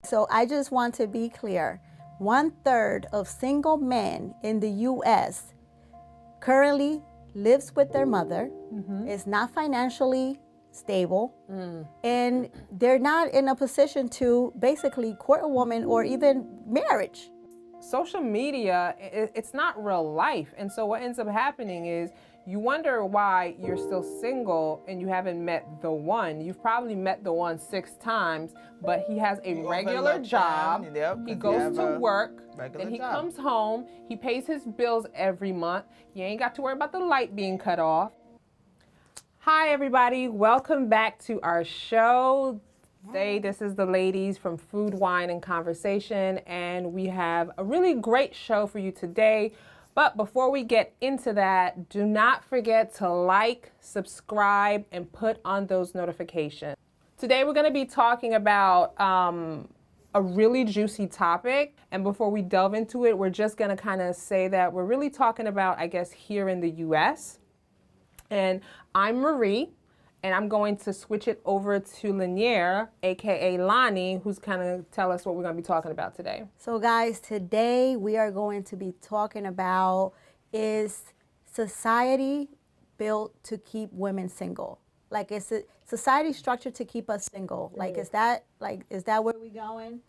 So I just want to be clear. 1/3 of single men in the U.S. currently lives with their mother, is not financially stable, and they're not in a position to basically court a woman or even marriage. Social media, it's not real life. And so what ends up happening is you wonder why you're still single and you haven't met the one. You've probably met the one 6 times, but he has a regular job. He goes to work, then he comes home, he pays his bills every month. You ain't got to worry about the light being cut off. Hi everybody, welcome back to our show. Today, this is the ladies from Food, Wine, and Conversation, and we have a really great show for you today. But before we get into that, do not forget to like, subscribe, and put on those notifications. Today, we're going to be talking about a really juicy topic. And before we delve into it, we're just going to kind of say that we're really talking about, I guess, here in the U.S. And I'm Marie. And I'm going to switch it over to Lanier, aka Lonnie, who's kind of tell us what we're going to be talking about today. So guys, today we are going to be talking about, is society built to keep women single? Like, is it society structured to keep us single? Like, is that where we going?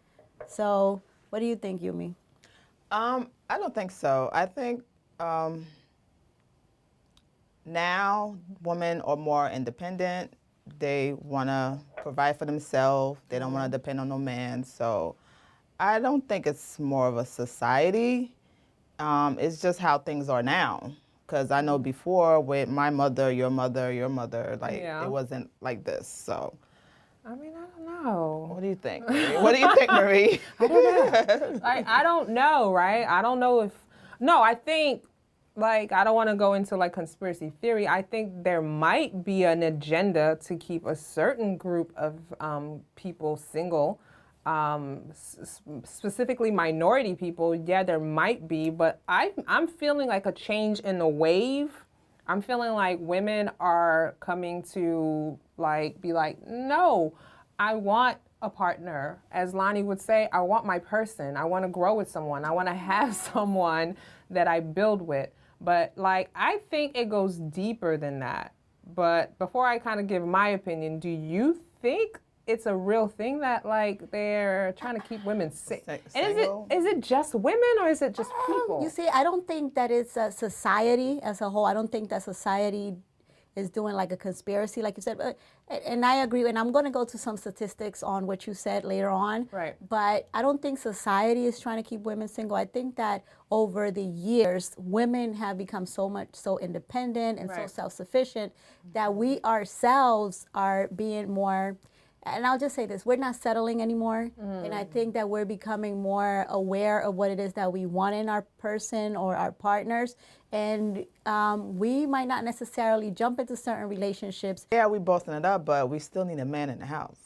So what do you think, Yumi? I don't think so. I think now women are more independent. They want to provide for themselves. They don't want to depend on no man. So I don't think it's more of a society. It's just how things are now. Because I know before with my mother, your mother, like it wasn't like this. So I mean, I don't know. what do you think, Marie? What do you think, Marie? I don't know. I don't know, right? I don't know if, no, I think, like, I don't want to go into like conspiracy theory. I think there might be an agenda to keep a certain group of people single, specifically minority people. Yeah, there might be, but I'm feeling like a change in the wave. I'm feeling like women are coming to be like, no, I want a partner. As Lonnie would say, I want my person. I want to grow with someone. I want to have someone that I build with. But like, I think it goes deeper than that. But before I kind of give my opinion, do you think it's a real thing that like they're trying to keep women single? And is it just women or is it just people? You see, I don't think that it's a society as a whole. I don't think that society is doing like a conspiracy, like you said. And I agree, and I'm going to go to some statistics on what you said later on. Right. But I don't think society is trying to keep women single. I think that over the years, women have become so independent and so self-sufficient that we ourselves are being more, and I'll just say this, we're not settling anymore. And I think that we're becoming more aware of what it is that we want in our person or our partners. And we might not necessarily jump into certain relationships. Yeah, we both ended up, but we still need a man in the house.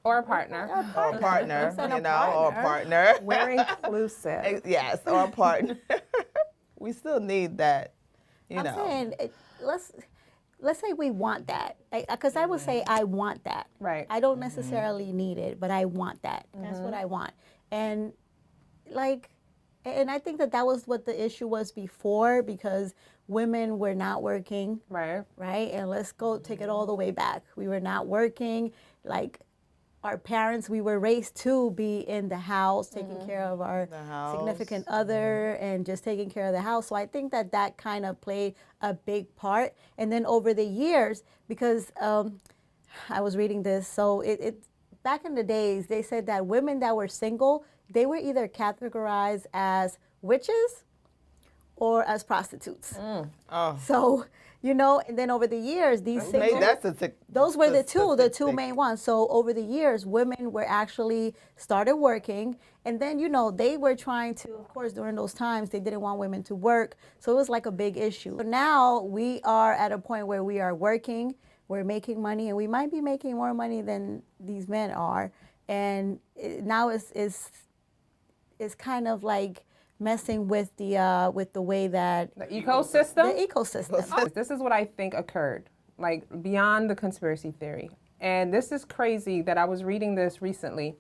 Or a partner. Or a partner, or a partner. We're inclusive. Yes, or a partner. We still need that, I'm saying, let's say we want that. Because I would say I want that. Right. I don't necessarily need it, but I want that. That's what I want. And and I think that was what the issue was before, because women were not working. Right. Right? And let's go take it all the way back. We were not working. Like, our parents, we were raised to be in the house, taking care of our significant other and just taking care of the house. So I think that kind of played a big part. And then over the years, because I was reading this, so it back in the days, they said that women that were single, they were either categorized as witches or as prostitutes. So, and then over the years, these single, those were the two main ones. So over the years, women were actually started working, and then, they were trying to, of course, during those times, they didn't want women to work. So it was like a big issue. But now we are at a point where we are working, we're making money, and we might be making more money than these men are. And now it's kind of like messing with the way that the ecosystem. The ecosystem. This is what I think occurred, like beyond the conspiracy theory. And this is crazy that I was reading this recently.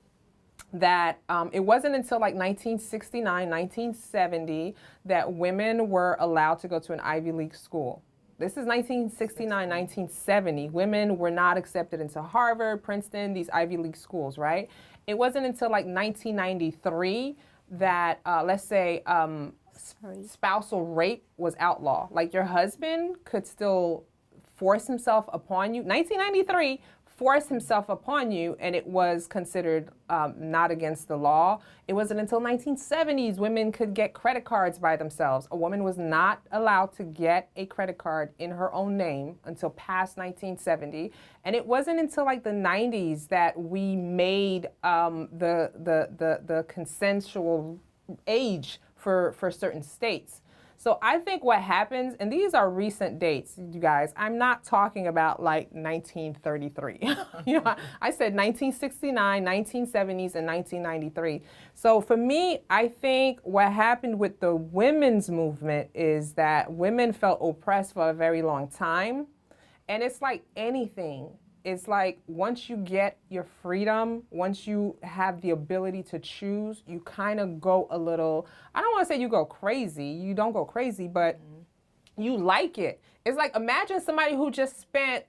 that it wasn't until like 1969, 1970 that women were allowed to go to an Ivy League school. This is 1969, 1970. Women were not accepted into Harvard, Princeton, these Ivy League schools, right? It wasn't until like 1993 that, let's say, spousal rape was outlawed. Like your husband could still force himself upon you. 1993, force himself upon you, and it was considered not against the law. It wasn't until 1970s women could get credit cards by themselves. A woman was not allowed to get a credit card in her own name until past 1970. And it wasn't until like the 90s that we made the consensual age for certain states. So I think what happens, and these are recent dates, you guys, I'm not talking about like 1933. You know, I said 1969, 1970s, and 1993. So for me, I think what happened with the women's movement is that women felt oppressed for a very long time. And it's like anything. It's like once you get your freedom, once you have the ability to choose, you kind of go a little, I don't want to say you go crazy. You don't go crazy, but you like it. It's like imagine somebody who just did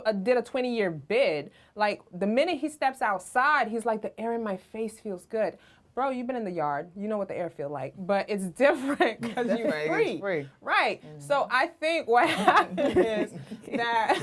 a 20-year bid. Like the minute he steps outside, he's like, the air in my face feels good. Bro, you've been in the yard. You know what the air feel like. But it's different because you're free. Right. So I think what happened is that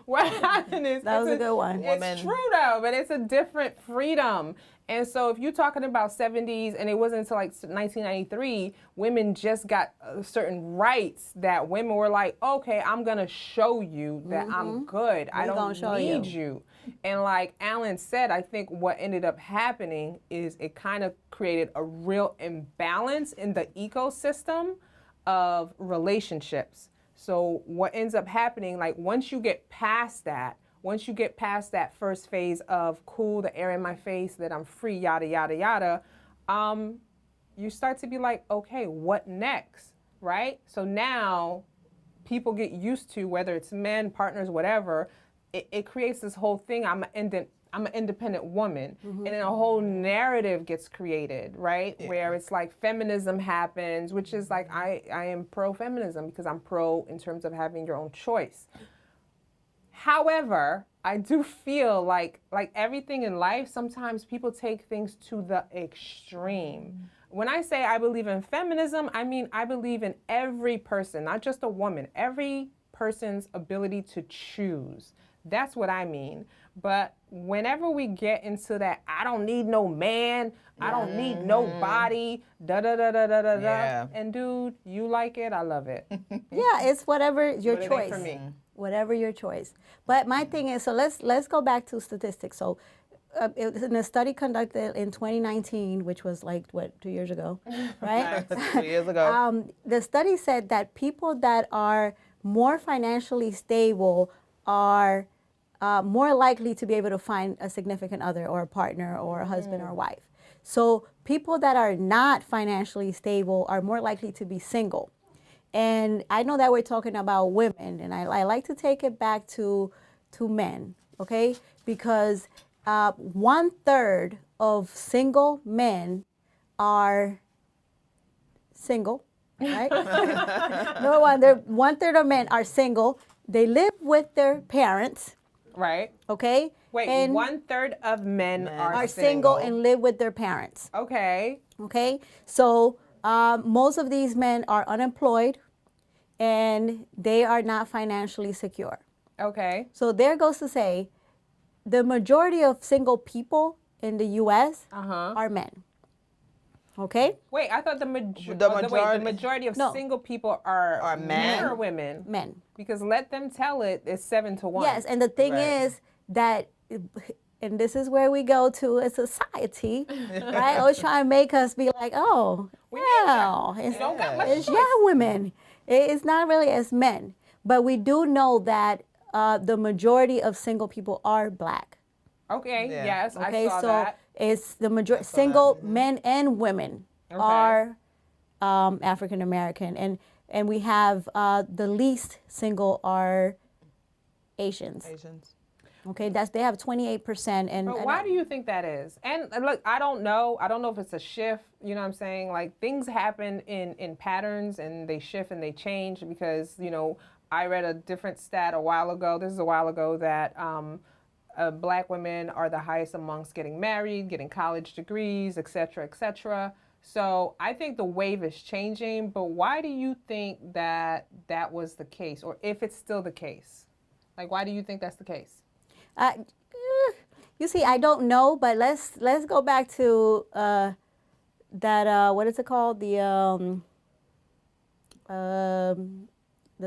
what happened is that was a good one. It's true though, but it's a different freedom. And so if you're talking about 70s and it wasn't until like 1993, women just got certain rights that women were like, okay, I'm going to show you that I'm good. I don't need you. And like Alan said, I think what ended up happening is it kind of created a real imbalance in the ecosystem of relationships. So what ends up happening, like once you get past that first phase of cool, the air in my face, that I'm free, yada, yada, yada, you start to be like, okay, what next, right? So now people get used to, whether it's men, partners, whatever, it creates this whole thing, I'm an independent woman, and then a whole narrative gets created, right? Yeah. Where it's like feminism happens, which is like, I am pro-feminism because I'm pro in terms of having your own choice. However, I do feel like everything in life, sometimes people take things to the extreme. When I say I believe in feminism, I mean I believe in every person, not just a woman, every person's ability to choose. That's what I mean. But whenever we get into that, I don't need no man, I don't need nobody, da-da-da-da-da-da-da. And dude, you like it, I love it. Yeah, it's whatever your choice. For me. Whatever your choice. But my thing is, so let's go back to statistics. So it was in a study conducted in 2019, which was like, 2 years ago, right? 2 years ago. The study said that people that are more financially stable are more likely to be able to find a significant other or a partner or a husband or wife. So people that are not financially stable are more likely to be single. And I know that we're talking about women, and I like to take it back to men, okay? Because 1/3 of single men are single, right? No wonder 1/3 of men are single. They live with their parents. Right. Okay. Wait, and 1/3 of men are single and live with their parents. Okay. Okay. So most of these men are unemployed, and they are not financially secure. Okay. So there goes to say, the majority of single people in the U.S. are men. Okay. Wait, I thought the majority of single people are men or women? Men. Because let them tell it's 7-1. Yes, and the thing is that, and this is where we go to a society, right? Always trying to make us be like, oh, well, it's women. It's not really as men. But we do know that the majority of single people are black. Okay, yes, I saw so that. It's the majority, single men and women are African American. And we have the least single are Asians. Okay, they have 28%. But why do you think that is? And look, I don't know if it's a shift, you know what I'm saying? Like things happen in patterns and they shift and they change because, I read a different stat a while ago. This is a while ago that Black women are the highest amongst getting married, getting college degrees, et cetera, et cetera. So I think the wave is changing, but why do you think that was the case, or if it's still the case? Like, why do you think that's the case? You see, I don't know, but let's go back to that. What is it called? The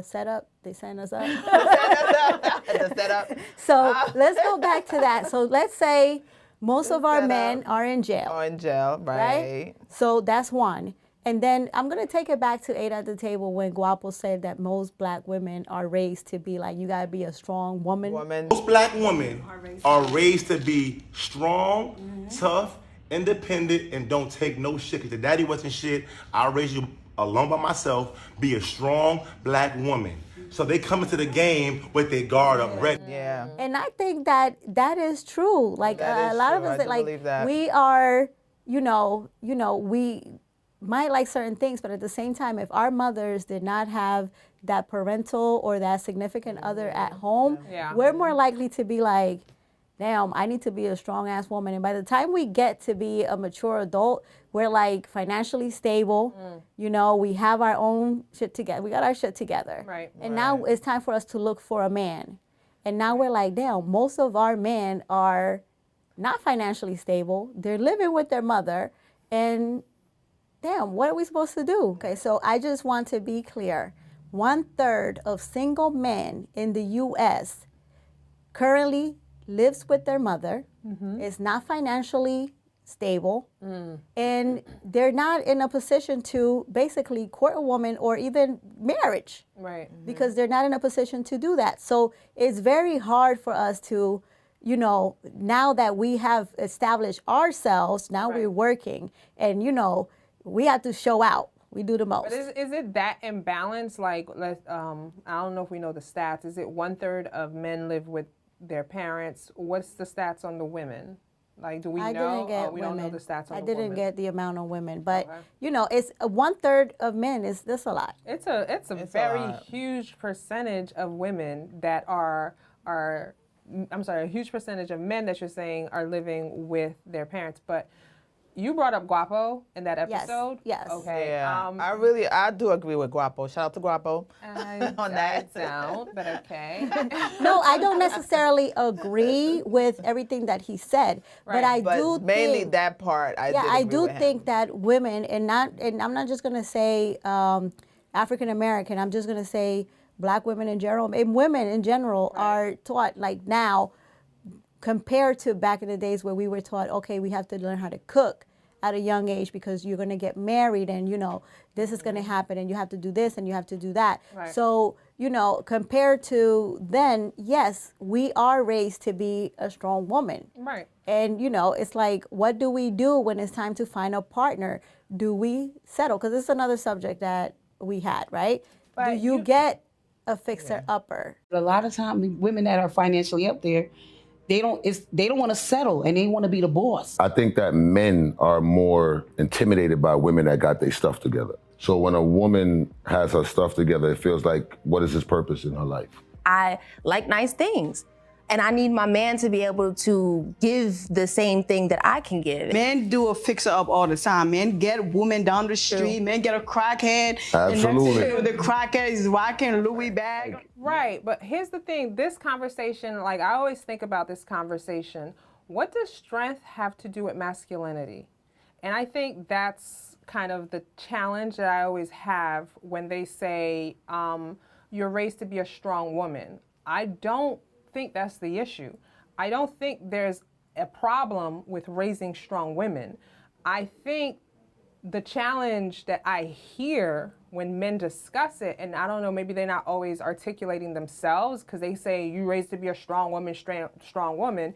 setup. They sent us up. The setup. So let's go back to that. So let's say most of our men are in jail. Are in jail, right? So that's one. And then I'm going to take it back to 8 at the table when Guapo said that most Black women are raised to be like, you got to be a strong woman. Most Black women are raised to be strong, tough, independent, and don't take no shit. Because the daddy wasn't shit. I'll raise you alone by myself. Be a strong Black woman. So they come into the game with their guard up ready. Yeah. And I think that is true. Like a lot of us, like we are, we might like certain things, but at the same time, if our mothers did not have that parental or that significant other at home, we're more likely to be like, damn, I need to be a strong ass woman. And by the time we get to be a mature adult, we're like financially stable. We have our own shit together. We got our shit together. Right. And now it's time for us to look for a man. And now we're like, damn, most of our men are not financially stable. They're living with their mother. And damn, what are we supposed to do? Okay, so I just want to be clear. 1/3 of single men in the U.S. currently lives with their mother, is not financially stable, and they're not in a position to basically court a woman or even marriage. Right. Because they're not in a position to do that. So it's very hard for us to, now that we have established ourselves, now we're working, and, we have to show out. We do the most. But is it that imbalance? Like, I don't know if we know the stats. Is it 1/3 of men live with their parents? What's the stats on the women? Like, do we know? We don't know the stats on the women. I didn't get the amount of women, but it's 1/3 of men. Is this a lot? It's a very huge percentage of women that are. I'm sorry, a huge percentage of men that you're saying are living with their parents, but. You brought up Guapo in that episode? Yes. Okay. Yeah. I do agree with Guapo. Shout out to Guapo on that. I don't, but okay. No, I don't necessarily agree with everything that he said, but I do mainly think, that part. I do think that women, and I'm not just gonna say African American. I'm just gonna say Black women in general, and women in general are taught like now, compared to back in the days where we were taught, okay, we have to learn how to cook at a young age because you're going to get married and, this is going to happen and you have to do this and you have to do that. Right. So, compared to then, yes, we are raised to be a strong woman. Right. And, it's like, what do we do when it's time to find a partner? Do we settle? Because this is another subject that we had, right? But do you get a fixer-upper? A lot of times, women that are financially up there, they don't want to settle and they want to be the boss. I think that men are more intimidated by women that got their stuff together. So when a woman has her stuff together, it feels like, what is his purpose in her life? I like nice things. And I need my man to be able to give the same thing that I can give. Men do a fixer-up all the time. Men get women down the street. Men get a crackhead. Absolutely. And the crackhead is rocking a Louis bag. Right, but here's the thing. This conversation, like I always think about this conversation, what does strength have to do with masculinity? And I think that's kind of the challenge that I always have when they say, you're raised to be a strong woman. I don't think that's the issue. I don't think there's a problem with raising strong women. I think the challenge that I hear when men discuss it, and I don't know, maybe they're not always articulating themselves because they say you raised to be a strong woman, strong woman.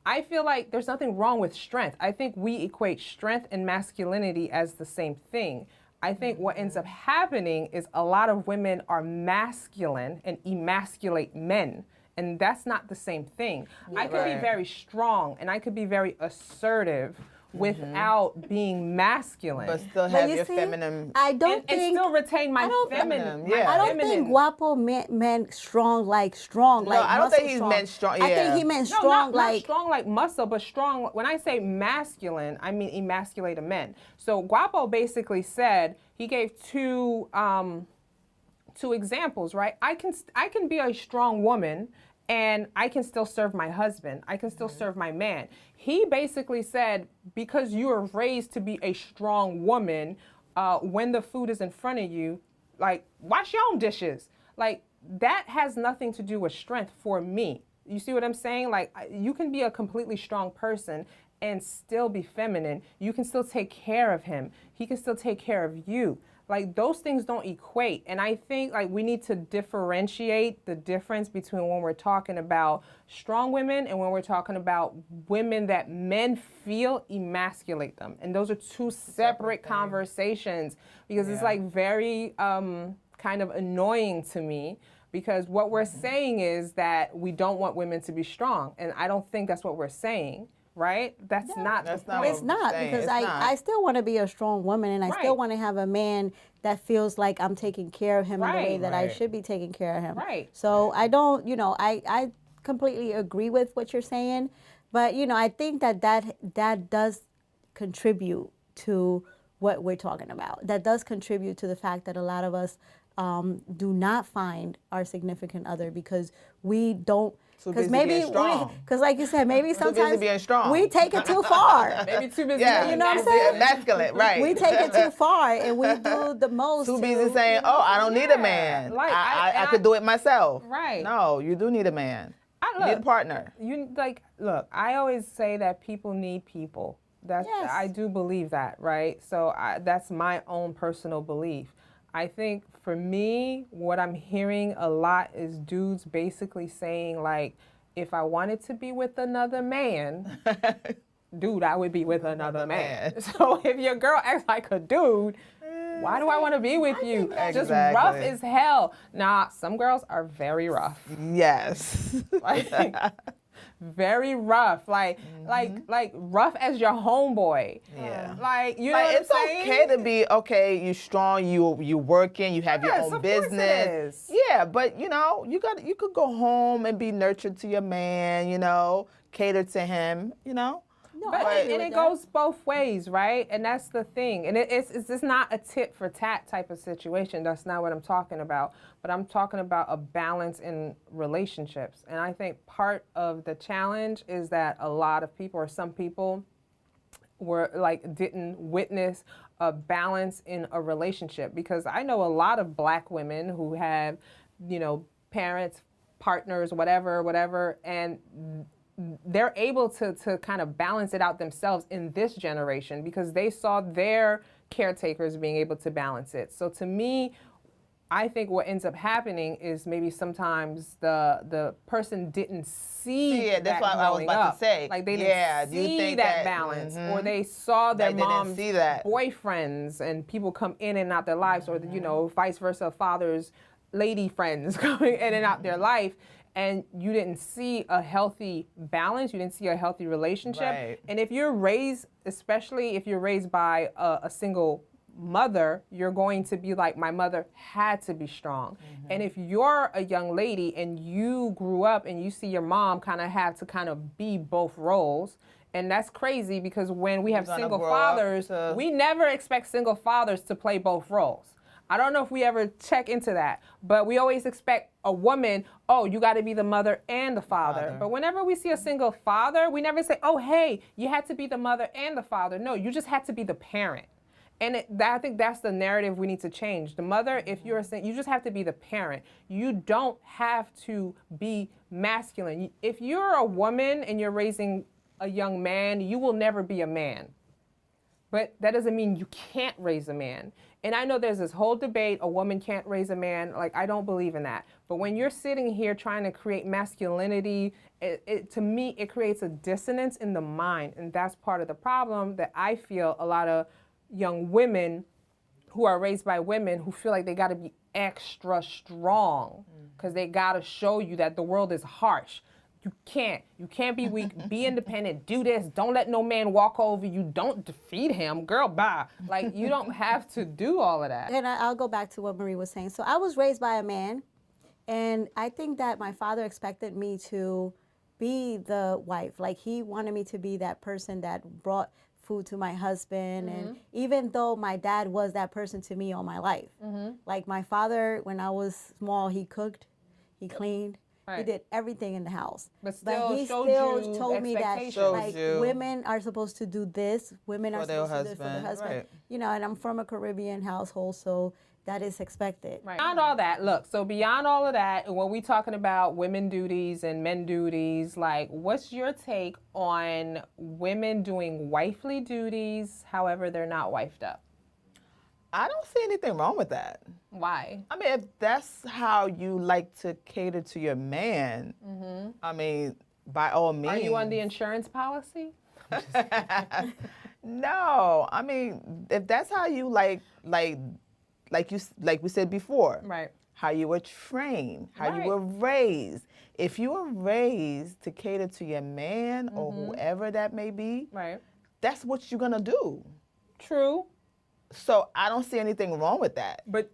I feel like there's nothing wrong with strength. I think we equate strength and masculinity as the same thing. I think what ends up happening is a lot of women are masculine and emasculate men. And that's not the same thing. I could be very strong and I could be very assertive without being masculine. But still have your feminine. I don't and think. still retain my feminine. Yeah. I don't think guapo meant strong like strong. No, like I don't think he strong. meant strong. I Yeah. think he meant No, strong not like. strong like muscle, but strong. When I say masculine, I mean emasculated men. So Guapo basically said, he gave two examples, right? I can be a strong woman and I can still serve my husband. I can still serve my man. He basically said, because you are raised to be a strong woman, when the food is in front of you, like, wash your own dishes. Like, that has nothing to do with strength for me. You see what I'm saying? Like, you can be a completely strong person and still be feminine. You can still take care of him. He can still take care of you. Like, those things don't equate. And I think, like, we need to differentiate the difference between when we're talking about strong women and when we're talking about women that men feel emasculate them. And those are two separate conversations, because it's like very kind of annoying to me, because what we're saying is that we don't want women to be strong. And I don't think that's what we're saying. Right? That's not the point. It's not, because I still want to be a strong woman, and I still want to have a man that feels like I'm taking care of him in the way that I should be taking care of him. Right. So I don't, I completely agree with what you're saying, but I think that does contribute to what we're talking about. That does contribute to the fact that a lot of us do not find our significant other because we don't. Because maybe, because like you said, maybe sometimes being strong. we take it too far. Maybe too busy. Yeah, you know what I'm saying? Masculine, right? We take it too far, and we do the most. Too busy saying, "Oh, I don't need a man. Like, I could do it myself." Right. No, you do need a man. You need a partner. Look, I always say that people need people. I do believe that, right? So that's my own personal belief. I think for me, what I'm hearing a lot is dudes basically saying, like, if I wanted to be with another man, dude, I would be with another man. So if your girl acts like a dude, why do I want to be with you? Just rough as hell. Nah, some girls are very rough. Yes. Like, very rough, like rough as your homeboy. Yeah. Like, you know what it's I'm saying? okay to be you strong, you working, you have your own business. Yeah, but you could go home and be nurtured to your man, cater to him, And it goes both ways, right? And that's the thing. And it's just not a tit for tat type of situation. That's not what I'm talking about. But I'm talking about a balance in relationships. And I think part of the challenge is that a lot of people, or some people, didn't witness a balance in a relationship. Because I know a lot of black women who have, parents, partners, whatever, and they're able to kind of balance it out themselves in this generation because they saw their caretakers being able to balance it. So to me, I think what ends up happening is maybe sometimes the person didn't see that that's what I was about to say. Like they didn't see that balance, or they saw their mom's boyfriends and people come in and out their lives, or vice versa, fathers, lady friends coming in and out their life. And you didn't see a healthy balance, you didn't see a healthy relationship. Right. And if you're raised, especially if you're raised by a single mother, you're going to be like, my mother had to be strong. And if you're a young lady and you grew up and you see your mom kind of be both roles, and that's crazy because when we have single fathers, we never expect single fathers to play both roles. I don't know if we ever check into that, but we always expect a woman, you got to be the mother and the father. But whenever we see a single father, we never say, hey, you had to be the mother and the father. No, you just had to be the parent. And I think that's the narrative we need to change. The mother, if you're you just have to be the parent. You don't have to be masculine. If you're a woman and you're raising a young man, you will never be a man. But that doesn't mean you can't raise a man. And I know there's this whole debate, a woman can't raise a man. Like, I don't believe in that. But when you're sitting here trying to create masculinity, to me, it creates a dissonance in the mind. And that's part of the problem that I feel a lot of young women who are raised by women who feel like they got to be extra strong because they gotta show you that the world is harsh. You can't be weak. Be independent. Do this. Don't let no man walk over you. Don't defeat him. Girl, bye. Like, you don't have to do all of that. And I'll go back to what Marie was saying. So I was raised by a man, and I think that my father expected me to be the wife. Like, he wanted me to be that person that brought food to my husband. And even though my dad was that person to me all my life, like my father, when I was small, he cooked, he cleaned. Right. He did everything in the house. But he still told me that like women are supposed to do this, women are supposed to do this for their husband. Right. You know, and I'm from a Caribbean household, so that is expected. Right. Beyond all that, look, so beyond all of that, when we're talking about women duties and men duties, like, what's your take on women doing wifely duties, however they're not wifed up? I don't see anything wrong with that. Why? I mean, if that's how you like to cater to your man, I mean, by all means. Are you on the insurance policy? No, I mean, if that's how you like we said before, right? How you were trained, how you were raised. If you were raised to cater to your man or whoever that may be, right? That's what you're gonna do. True. So I don't see anything wrong with that. But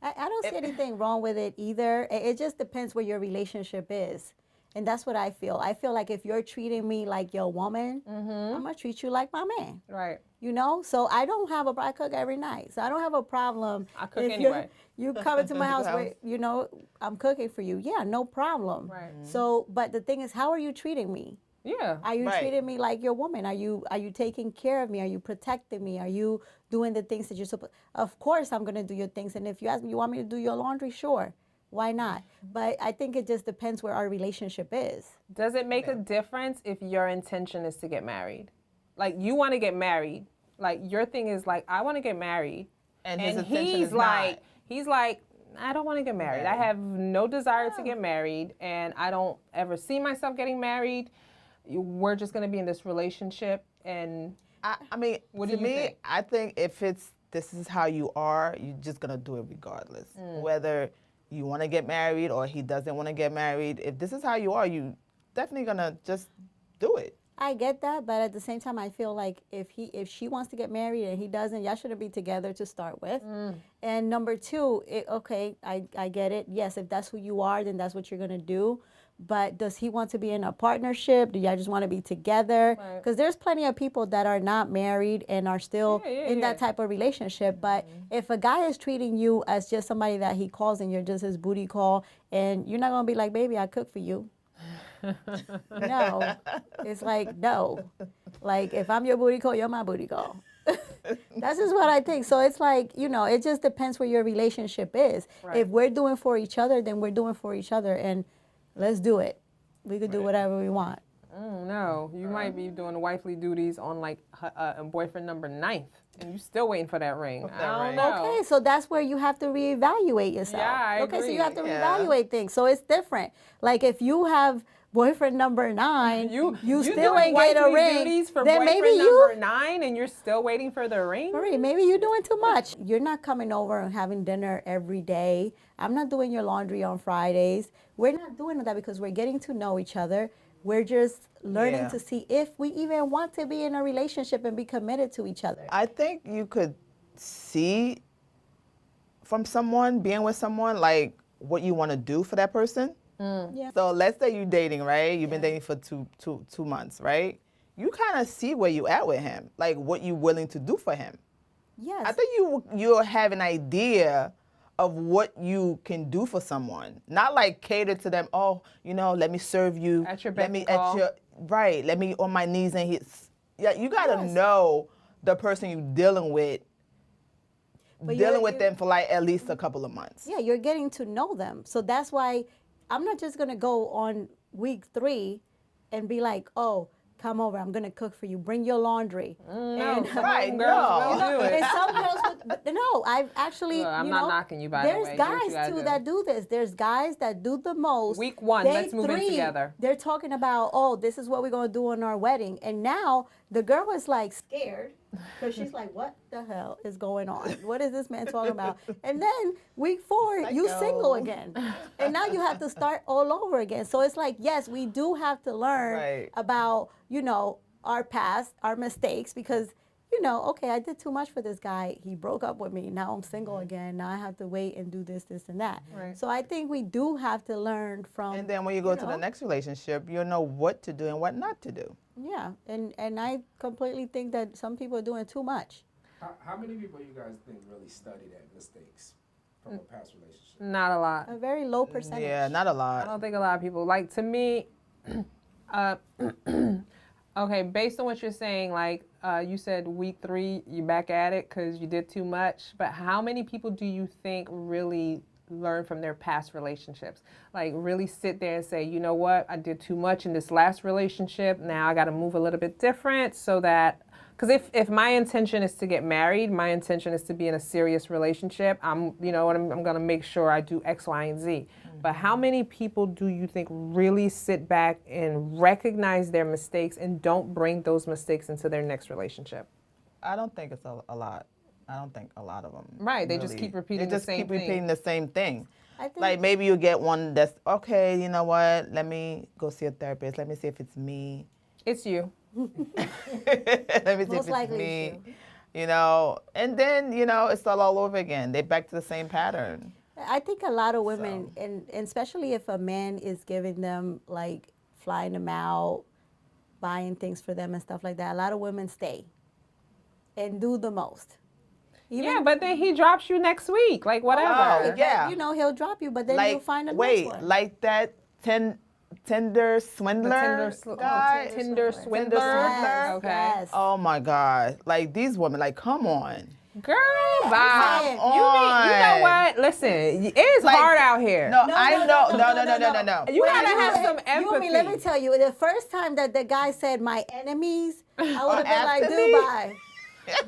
I don't see anything wrong with it either. It just depends where your relationship is. And that's what I feel. I feel like if you're treating me like your woman, I'm going to treat you like my man. Right. You know? So I don't have I cook every night. So I don't have a problem. I cook anyway. You come into my house where, you know, I'm cooking for you. Yeah, no problem. Right. So, but the thing is, how are you treating me? Yeah. Are you treating me like your woman? Are you taking care of me? Are you protecting me? Are you doing the things that you're supposed? Of course, I'm gonna do your things. And if you ask me, you want me to do your laundry? Sure, why not? But I think it just depends where our relationship is. Does it make a difference if your intention is to get married? Like, you want to get married. Like, your thing is like, I want to get married, and he's like, I don't want to get married. I have no desire to get married, and I don't ever see myself getting married. We're just going to be in this relationship, and I mean, what to do you me, think? I think if this is how you are, you're just going to do it regardless. Whether you want to get married or he doesn't want to get married, if this is how you are, you definitely going to just do it. I get that, but at the same time, I feel like if she wants to get married and he doesn't, y'all shouldn't be together to start with. And number two, okay, I get it. Yes, if that's who you are, then that's what you're gonna do. But does he want to be in a partnership? Do y'all just want to be together? Because there's plenty of people that are not married and are still in that type of relationship. But if a guy is treating you as just somebody that he calls and you're just his booty call, and you're not gonna be like, baby, I cook for you. No, it's like, no. Like, if I'm your booty call, you're my booty call. That's just what I think. So it's like, you know, it just depends where your relationship is. If we're doing for each other, then we're doing for each other, and let's do it. We could do whatever we want. No, you might be doing the wifely duties on like boyfriend number 9th, and you still waiting for that ring. I don't know. Okay, so that's where you have to reevaluate yourself. Yeah, I agree. So you have to reevaluate things. So it's different. Like, if you have boyfriend number 9, you still ain't get a ring, for then maybe number 9, and you're still waiting for the ring? Marie, maybe you're doing too much. You're not coming over and having dinner every day. I'm not doing your laundry on Fridays. We're not doing that because we're getting to know each other. We're just learning to see if we even want to be in a relationship and be committed to each other. I think you could see from someone, being with someone, like what you want to do for that person. Yeah. So let's say you're dating, right? You've been dating for two months, right? You kind of see where you at with him, like what you're willing to do for him. Yes. I think you'll have an idea of what you can do for someone. Not like cater to them, oh, you know, let me serve you. At your beck and call. Let me on my knees and hits. Yeah, you gotta know the person you're dealing with. Dealing with them for like at least a couple of months. Yeah, you're getting to know them. So that's why I'm not just gonna go on week 3 and be like, oh, come over, I'm gonna cook for you, bring your laundry. No, right, girls will do it. And some girls no, I've actually, Look, I'm not knocking you, by the way. There's guys too that do this. There's guys that do the most. Week 1, let's move in together. They're talking about, oh, this is what we're gonna do on our wedding. And now the girl is like scared because she's like, what the hell is going on? What is this man talking about? And then week 4, you single again. And now you have to start all over again. So it's like, yes, we do have to learn about, you know, our past, our mistakes, because, you know, okay, I did too much for this guy. He broke up with me. Now I'm single again. Now I have to wait and do this, and that. Right. So I think we do have to learn from. And then when you go to the next relationship, you'll know what to do and what not to do. Yeah, and I completely think that some people are doing too much. How many people you guys think really study their mistakes from a past relationship? Not a lot. A very low percentage. Yeah, not a lot. I don't think a lot of people, like, to me, okay, based on what you're saying, like, you said week 3, you back at it because you did too much, but how many people do you think really learn from their past relationships? Like, really sit there and say, you know what, I did too much in this last relationship, now I got to move a little bit different, so that, because if my intention is to get married, my intention is to be in a serious relationship, I'm going to make sure I do X, Y, and Z. But how many people do you think really sit back and recognize their mistakes and don't bring those mistakes into their next relationship? I don't think it's a lot. I don't think a lot of them. Right, they just keep repeating the same thing. They just keep repeating the same thing. I think Like, maybe you get one that's, okay, you know what, let me go see a therapist. Let me see if it's me. It's you. Let me see Most if likely it's it's me. You know, and then, you know, it's all over again. They're back to the same pattern. I think a lot of women, and especially if a man is giving them, like, flying them out, buying things for them and stuff like that, a lot of women stay and do the most. Yeah, but then he drops you next week, like, whatever. Oh, yeah. You know, he'll drop you, but then Like, you'll find a wait, next one. like that Tinder swindler guy? Tinder swindler. Yes, Okay. yes. Oh my God. Like, these women, like, come on. Girl, bye. Come You know what? Listen, it's Like, hard out here. No, I know. No. You gotta have some You, let me empathy. tell you, the first time that the guy said my enemies, I would have been like, after dude, me? bye.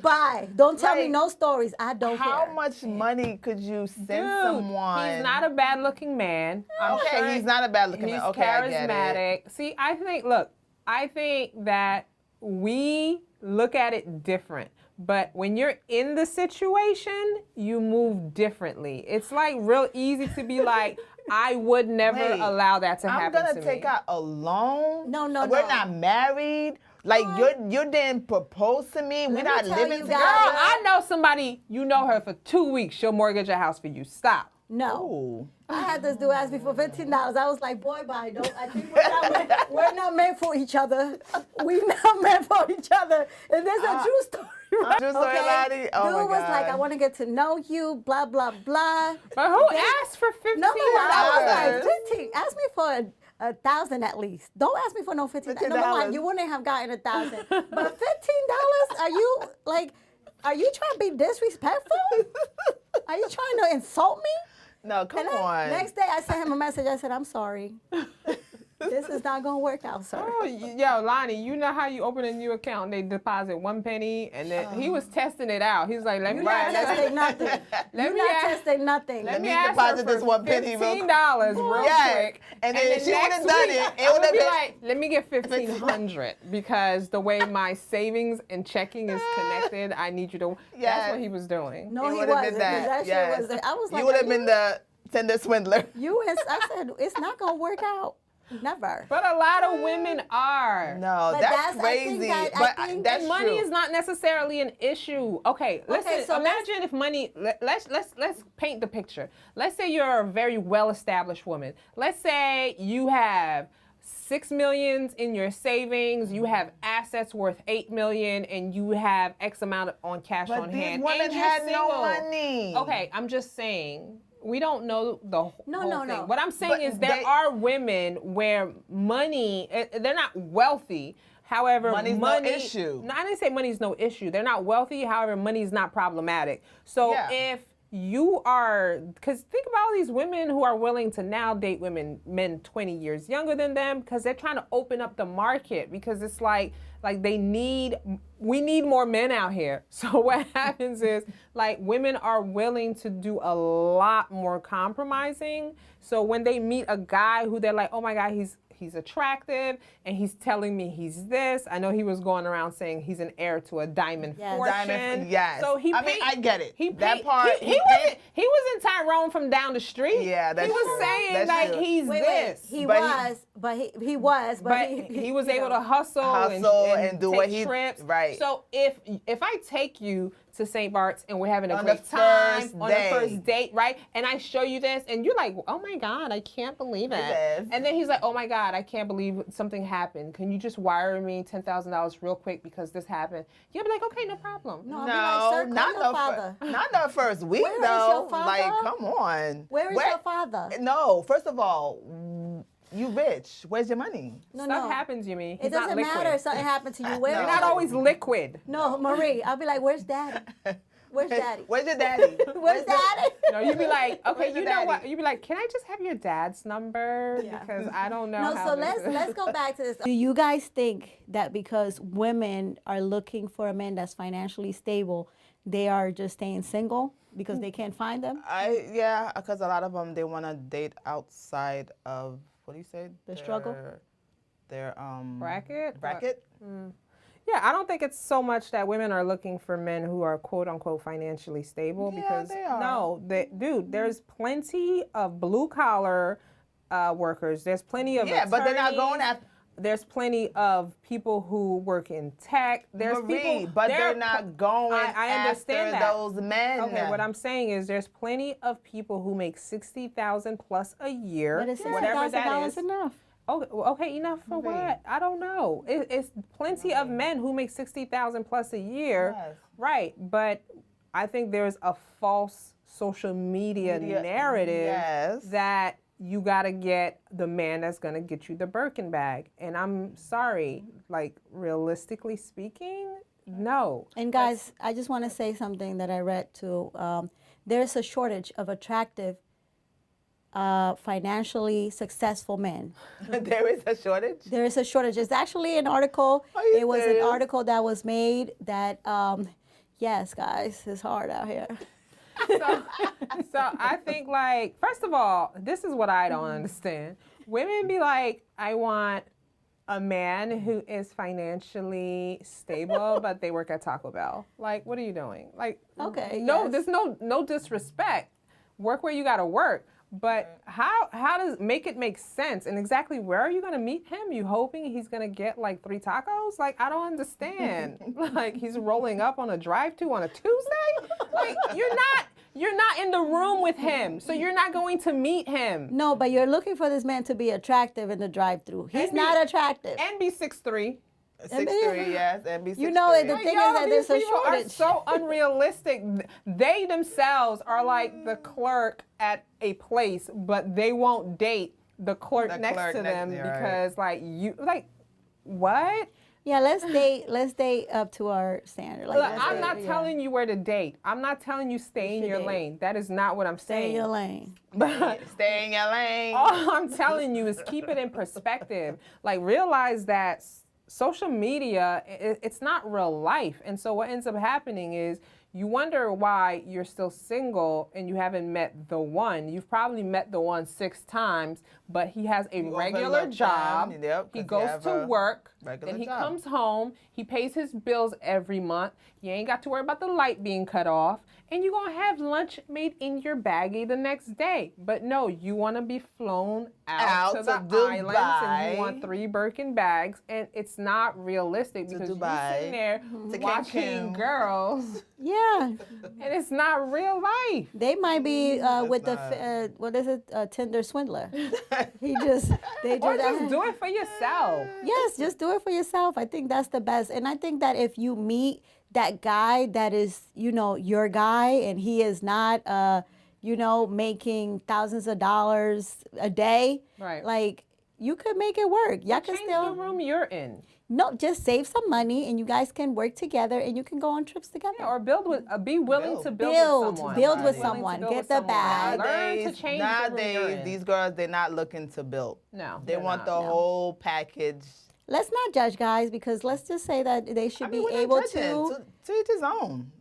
Bye. Don't tell me Like, no stories. I don't care. How much money could you send Dude, someone? he's not a bad-looking man. I'm Okay, sure he's not a bad-looking man. He's Okay, I get it. charismatic. See, I think that we look at it different. But when you're in the situation, you move differently. It's like real easy to be like, I would never Wait, altake that to happen to me. I'm gonna take out a loan. No, We're not married. Like, you didn't propose to me. We're not tell living you together. Girl, I know somebody, you know her for 2 weeks. She'll mortgage a house for you. Stop. No. Ooh. I had this dude ask me for $15. I was like, boy, bye. I think we're not meant for each other. We're not meant for each other. And there's a true story. Right? True story, Lottie? Oh, Dude my was like, God. I want to get to know you, blah, blah, blah. But who asked for $15? Number one, I was like, 15. Ask me for $1,000 at least. Don't ask me for no $15. Number one, you wouldn't have gotten $1,000. But $15? Are you trying to be disrespectful? Are you trying to insult me? No, come on. Next day, I sent him a message. I said, I'm sorry. This is not going to work out, sir. Oh, yo, Lonnie, you know how you open a new account and they deposit 1 penny, and then he was testing it out. He's like, let me You're not testing nothing. Let me You're not ask- testing nothing. Let me me ask deposit her this for 1 penny real $15 real Yes. quick. And then if she next would've done week, it, it I would would've be been- like, let me get $1,500 because the way my savings and checking is connected, I need you to. That's Yes. what he was doing. No, It he would've wasn't. been that. Shit was. I was like, you would have been the Tinder swindler. I said, it's not going to work out. Never. But a lot of women are. No, But that's I crazy. think that- I But think that's Money true. is not necessarily an issue. Okay, listen. so Imagine if money. Let's paint the picture. Let's say you're a very well-established woman. Let's say you have $6 million in your savings. You have assets worth $8 million, and you have X amount on cash But on these hand. women and you're had no single. money. Okay, I'm just saying. We don't know the whole thing. No. What I'm saying But is there are women where money, they're not wealthy. However, Money's no issue. No, I didn't say money's no issue. They're not wealthy. However, money's not problematic. So Yeah. if you are, because think about all these women who are willing to now date men 20 years younger than them, because they're trying to open up the market, because it's like we need more men out here. So what happens is, like, women are willing to do a lot more compromising. So when they meet a guy who they're like, oh my God, he's attractive and he's telling me he's this. I know he was going around saying he's an heir to a diamond fortune. Diamond, yes. So he I mean, I get it. That part. He wasn't Tyrone from down the street. Yeah, that's true. He was true. saying That's like true. he's this. He was, but he was able to hustle and do take what he trips. Right. So if I take you to St. Bart's and we're having a On great the time first on day. the first date, right? And I show you this, and you're like, oh my God, I can't believe it. Yes. And then he's like, oh my God, I can't believe something happened. Can you just wire me $10,000 real quick because this happened? You'll be like, okay, no problem. No, I'll be like, sir, call your father. Not the first week Where is though. your father? Like, come on. Where is your father? No, first of all, you rich. Where's your money? Stuff happens, you mean? It doesn't matter if something happened to you. You're not always liquid. No, Marie, I'll be like, where's daddy? Where's daddy? Where's your daddy? Where's daddy? No, you'd be like, okay, Where's you your know daddy? what? You'd be like, can I just have your dad's number? Yeah. Because I don't know No, how so this is. let's go back to this. Do you guys think that because women are looking for a man that's financially stable, they are just staying single because they can't find them? Yeah, because a lot of them, they want to date outside of, what do you say? The struggle? Their bracket? Bracket? Yeah, I don't think it's so much that women are looking for men who are quote unquote financially stable because they are. no, dude, there's plenty of blue collar workers. There's plenty of but they're not attorneys. going after. There's plenty of people who work in tech. There's people, but they're not going I understand after that. those men. Okay, what I'm saying is there's plenty of people who make $60,000 plus a year, But is whatever that $60,000 is. enough? Okay, enough for what? I don't know. It's plenty of men who make $60,000 plus a year, right? But I think there's a false social media narrative that you gotta get the man that's gonna get you the Birkin bag. And I'm sorry, like realistically speaking, no. And guys, I just want to say something that I read too. There's a shortage of attractive, financially successful men. There is a shortage? There is a shortage. It's actually an article. It was an article that was made that, yes, guys, it's hard out here. So I think, like, first of all, this is what I don't understand. Women be like, I want a man who is financially stable, but they work at Taco Bell. Like, what are you doing? Like, okay, no, there's no disrespect. Work where you gotta work. But how does make it make sense? And exactly where are you gonna meet him? You hoping he's gonna get like 3 tacos? Like, I don't understand. Like, he's rolling up on a drive-thru on a Tuesday? Like, you're not in the room with him, so you're not going to meet him. No, but you're looking for this man to be attractive in the drive-thru. He's not attractive. And be 6'3". 6'3", yes, and be 6'3". You know, the thing is that there's a shortage. Are so unrealistic. They themselves are like the clerk at a place, but they won't date the clerk next to them because, like, what? Yeah, let's date up to our standard. Like, Look, I'm not telling you where to date. I'm not telling you stay in your lane. That is not what I'm saying. Stay in your lane. But stay in your lane. All I'm telling you is keep it in perspective. Like, realize that social media, it's not real life. And so what ends up happening is you wonder why you're still single and you haven't met the one. You've probably met the one 6 times, but he has a regular job. He goes to work, then he comes home, he pays his bills every month. You ain't got to worry about the light being cut off. And you're going to have lunch made in your baggie the next day. But no, you want to be flown out to the islands and you want 3 Birkin bags. And it's not realistic because you're sitting there watching girls. Yeah. And it's not real life. They might be with the, what is it, Tinder swindler. They do Or that. just do it for yourself. Yes, just do it for yourself. I think that's the best. And I think that if you meet that guy that is, you know, your guy and he is not, you know, making thousands of dollars a day, right? Like, you could make it work. Y'all can Change still the room you're in. No, just save some money and you guys can work together and you can go on trips together. Yeah, or be willing to build with someone. Build with someone. Get the bag. Learn to change the room you're in. These girls, they're not looking to build. No. They want the whole package. Let's not judge guys because let's just say that they should be able to each his own.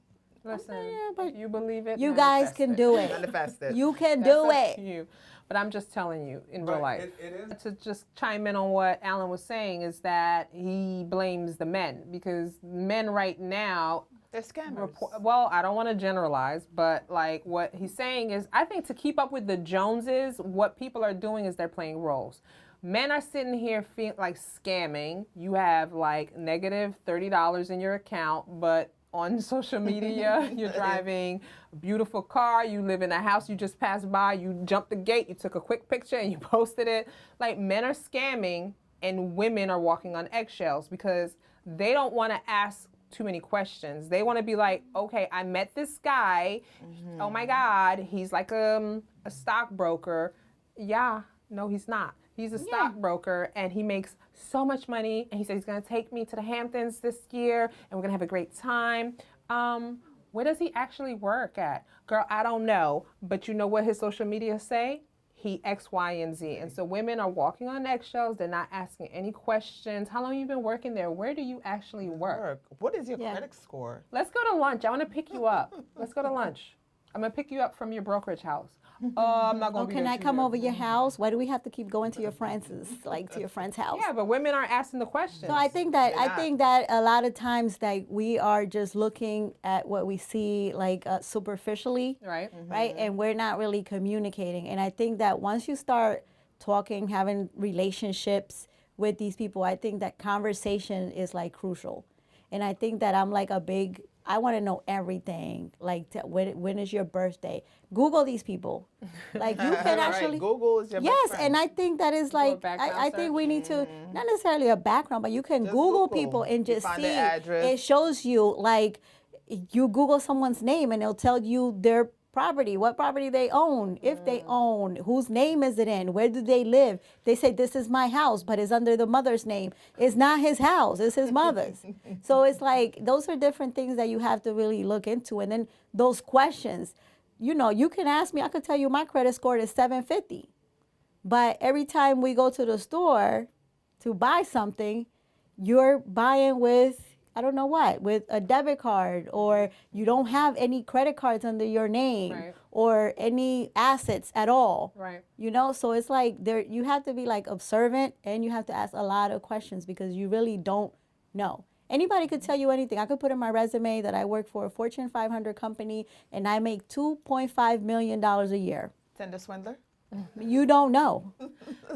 Listen, Yeah, but if you believe it, you guys manifest can it. do it. Manifest it. You can That's do up it. to you. But I'm just telling you, in real life. It is. To just chime in on what Alan was saying is that he blames the men because men right now, They're scammers. well, I don't want to generalize, but like what he's saying is, I think to keep up with the Joneses, what people are doing is they're playing roles. Men are sitting here like scamming. You have like negative $30 in your account, but on social media, you're driving a beautiful car, you live in a house you just passed by, you jumped the gate, you took a quick picture and you posted it. Like men are scamming and women are walking on eggshells because they don't want to ask too many questions. They want to be like, okay, I met this guy. Oh my God, he's like a stockbroker. Yeah, no, he's not. He's a stockbroker and he makes so much money and he said he's gonna take me to the Hamptons this year and we're gonna have a great time. Where does he actually work at? Girl, I don't know, but you know what his social media say? He X, Y, and Z. And so women are walking on eggshells. They're not asking any questions. How long have you been working there? Where do you actually work? What is your credit score? Let's go to lunch. I wanna pick you up. Let's go to lunch. I'm gonna pick you up from your brokerage house. I'm not gonna be Can there I too come late. over your house? Why do we have to keep going to your friend's, like to your friend's house? Yeah, but women aren't asking the questions. So I think that a lot of times like we are just looking at what we see like superficially, Right. right? And we're not really communicating. And I think that once you start talking, having relationships with these people, I think that conversation is like crucial. And I think that I'm like I want to know everything. Like, when is your birthday? Google these people. Like, you can actually. Google is your best Yes, friend. and I think that is like, I think we need to, not necessarily a background, but you can Google people and just find see. their address. It shows you, like, you Google someone's name and it'll tell you their property, what property they own, if they own, whose name is it in, where do they live. They say, this is my house, but it's under the mother's name. It's not his house, it's his mother's. So it's like, those are different things that you have to really look into. And then those questions, you know, you can ask me, I could tell you my credit score is 750. But every time we go to the store to buy something, you're buying with, I don't know what, with a debit card, or you don't have any credit cards under your name, Right. or any assets at all. Right. You know, so it's like you have to be like observant and you have to ask a lot of questions because you really don't know. Anybody could tell you anything. I could put in my resume that I work for a Fortune 500 company and I make $2.5 million a year. Tinder swindler? You don't know.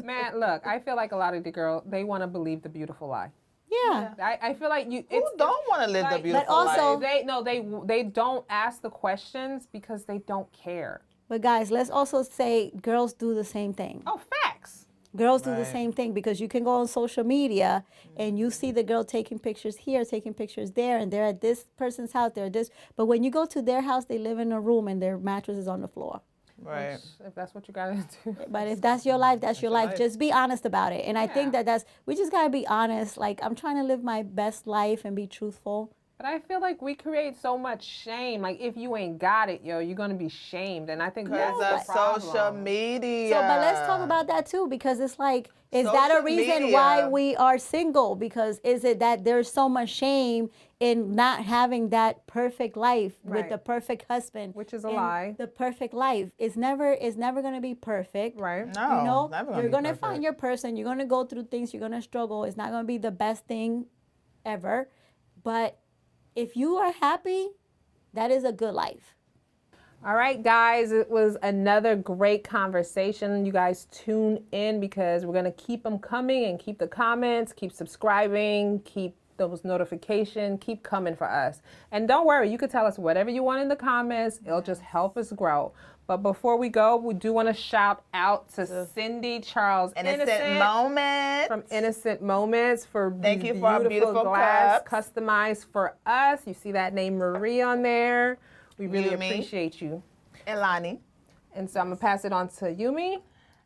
Man, look, I feel like a lot of the girls, they want to believe the beautiful lie. Yeah. I feel like you. Who don't want to live the like- beautiful But also- life? They don't ask the questions because they don't care. But guys, let's also say girls do the same thing. Oh, facts. Girls do the Right. same thing because you can go on social media and you see the girl taking pictures here, taking pictures there, and they're at this person's house, they're at this. But when you go to their house, they live in a room and their mattress is on the floor. Right. If that's what you gotta do. But if that's your life, that's your life. life. Just be honest about it. And I think Yeah. we just gotta be honest. Like, I'm trying to live my best life and be truthful. But I feel like we create so much shame. Like if you ain't got it, yo, you're gonna be shamed. And I think that's Because the of problem. social media. So, but let's talk about that too, because it's like, is that a Social reason why media. we are single? Because is it that there's so much shame in not having that perfect life with Right. the perfect husband? Which is a and lie. The perfect life is never going to be perfect. Right. No, You know, never you're be going to perfect. find your person. You're going to go through things. You're going to struggle. It's not going to be the best thing ever. But if you are happy, that is a good life. All right, guys, it was another great conversation. You guys tune in because we're going to keep them coming and keep the comments, keep subscribing, keep those notifications, keep coming for us. And don't worry, you could tell us whatever you want in the comments. It'll just help us grow. But before we go, we do want to shout out to Cindy Charles Innocent Moments. from Innocent Moments for Thank these you for our beautiful glass cups. customized for us. You see that name Marie on there. We really Yumi. appreciate you. Elani. And so I'm going to pass it on to Yumi.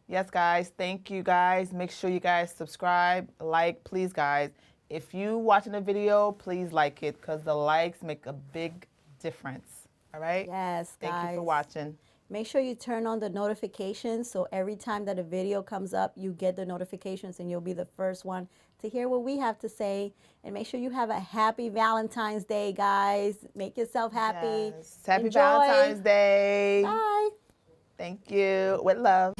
Yes, guys. Thank you, guys. Make sure you guys subscribe, like, please, guys. If you watching the video, please like it because the likes make a big difference. All right? Yes, guys. Thank you for watching. Make sure you turn on the notifications so every time that a video comes up, you get the notifications and you'll be the first one to hear what we have to say. And make sure you have a happy Valentine's Day, guys. Make yourself happy. Yes. Happy Enjoy. Valentine's Day. Bye. Thank you. With love.